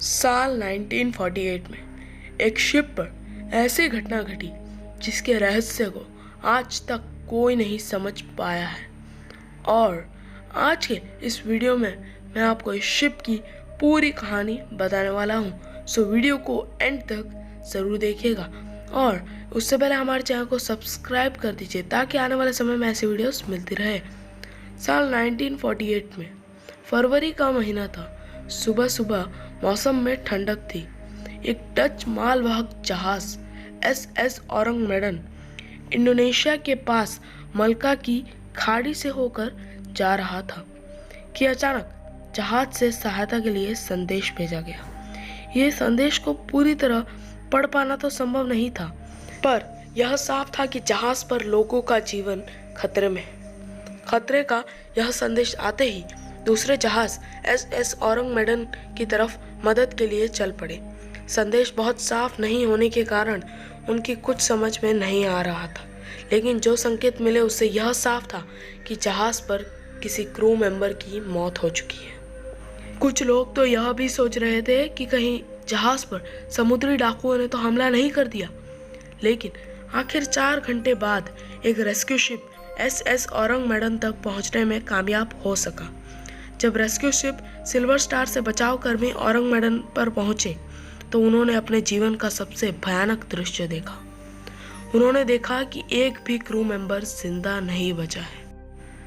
साल 1948 में एक शिप पर ऐसी घटना घटी जिसके रहस्य को आज तक कोई नहीं समझ पाया है। और आज के इस वीडियो में मैं आपको इस शिप की पूरी कहानी बताने वाला हूँ। सो वीडियो को एंड तक ज़रूर देखिएगा और उससे पहले हमारे चैनल को सब्सक्राइब कर दीजिए ताकि आने वाले समय में ऐसी वीडियोस मिलती रहे। साल 1948 में फरवरी का महीना था। सुबह सुबह मौसम में ठंडक थी। एक डच मालवाहक जहाज SS औरंगमेडन इंडोनेशिया के पास मलक्का की खाड़ी से होकर जा रहा था कि अचानक जहाज से सहायता के लिए संदेश भेजा गया। यह संदेश को पूरी तरह पढ़ पाना तो संभव नहीं था, पर यह साफ था कि जहाज पर लोगों का जीवन खतरे में है। खतरे का यह संदेश आते ही दूसरे जहाज SS औरंगमेडन की तरफ मदद के लिए चल पड़े। संदेश बहुत साफ नहीं होने के कारण उनकी कुछ समझ में नहीं आ रहा था, लेकिन जो संकेत मिले उससे यह साफ था कि जहाज पर किसी क्रू मेंबर की मौत हो चुकी है। कुछ लोग तो यह भी सोच रहे थे कि कहीं जहाज पर समुद्री डाकुओं ने तो हमला नहीं कर दिया, लेकिन आखिर 4 घंटे बाद एक रेस्क्यू शिप SS औरंगमेडन तक पहुंचने में कामयाब हो सका। जब रेस्क्यू शिप सिल्वर स्टार से बचाव कर्मी औरंगमेडन पर पहुंचे तो उन्होंने अपने जीवन का सबसे भयानक दृश्य देखा। उन्होंने देखा कि एक भी क्रू मेंबर जिंदा नहीं बचा है।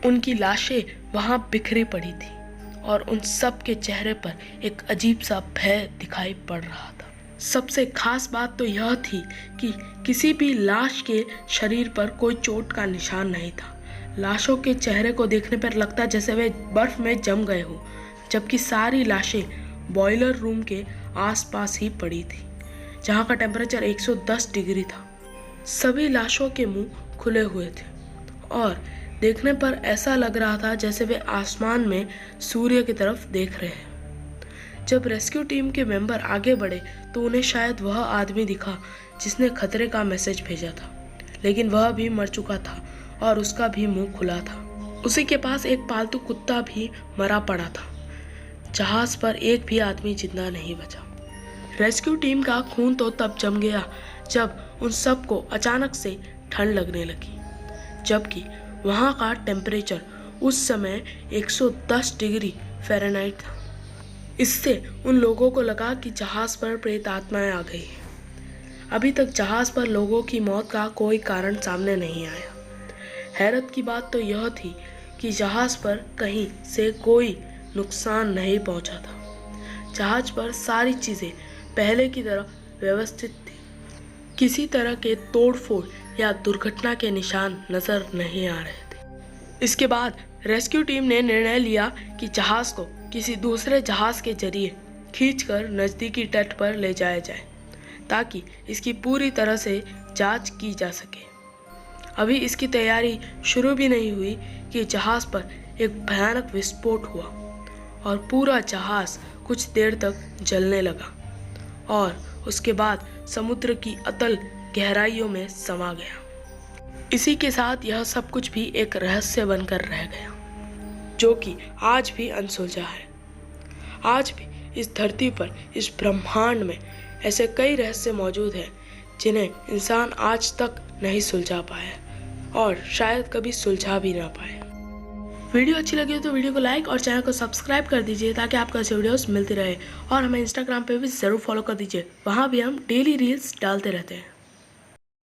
उनकी लाशें वहां बिखरी पड़ी थी और उन सब के चेहरे पर एक अजीब सा भय दिखाई पड़ रहा था। सबसे खास बात तो यह थी कि किसी भी लाश के शरीर पर कोई चोट का निशान नहीं था। लाशों के चेहरे को देखने पर लगता जैसे वे बर्फ में जम गए हो, जबकि सारी लाशें बॉयलर रूम के आसपास ही पड़ी थी, जहां का टेम्परेचर 110 डिग्री था। सभी लाशों के मुंह खुले हुए थे और देखने पर ऐसा लग रहा था जैसे वे आसमान में सूर्य की तरफ देख रहे हैं। जब रेस्क्यू टीम के मेंबर आगे बढ़े तो उन्हें शायद वह आदमी दिखा जिसने खतरे का मैसेज भेजा था, लेकिन वह भी मर चुका था और उसका भी मुंह खुला था। उसी के पास एक पालतू कुत्ता भी मरा पड़ा था। जहाज पर एक भी आदमी जिंदा नहीं बचा। रेस्क्यू टीम का खून तो तब जम गया जब उन सबको अचानक से ठंड लगने लगी, जबकि वहां का टेम्परेचर उस समय 110 डिग्री फ़ारेनहाइट था। इससे उन लोगों को लगा कि जहाज पर प्रेत आत्माएं आ गई। अभी तक जहाज पर लोगों की मौत का कोई कारण सामने नहीं आया। हैरत की बात तो यह थी कि जहाज पर कहीं से कोई नुकसान नहीं पहुंचा था। जहाज पर सारी चीजें पहले की तरह व्यवस्थित थी। किसी तरह के तोड़फोड़ या दुर्घटना के निशान नजर नहीं आ रहे थे। इसके बाद रेस्क्यू टीम ने निर्णय लिया कि जहाज को किसी दूसरे जहाज के जरिए खींचकर नजदीकी तट पर ले जाया जाए ताकि इसकी पूरी तरह से जांच की जा सके। अभी इसकी तैयारी शुरू भी नहीं हुई कि जहाज पर एक भयानक विस्फोट हुआ और पूरा जहाज कुछ देर तक जलने लगा और उसके बाद समुद्र की अतल गहराइयों में समा गया। इसी के साथ यह सब कुछ भी एक रहस्य बनकर रह गया, जो कि आज भी अनसुलझा है। आज भी इस धरती पर, इस ब्रह्मांड में ऐसे कई रहस्य मौजूद हैं जिन्हें इंसान आज तक नहीं सुलझा पाया और शायद कभी सुलझा भी ना पाए। वीडियो अच्छी लगी हो तो वीडियो को लाइक और चैनल को सब्सक्राइब कर दीजिए ताकि आपको ऐसे वीडियोस मिलती रहे। और हमें इंस्टाग्राम पे भी ज़रूर फॉलो कर दीजिए, वहाँ भी हम डेली रील्स डालते रहते हैं।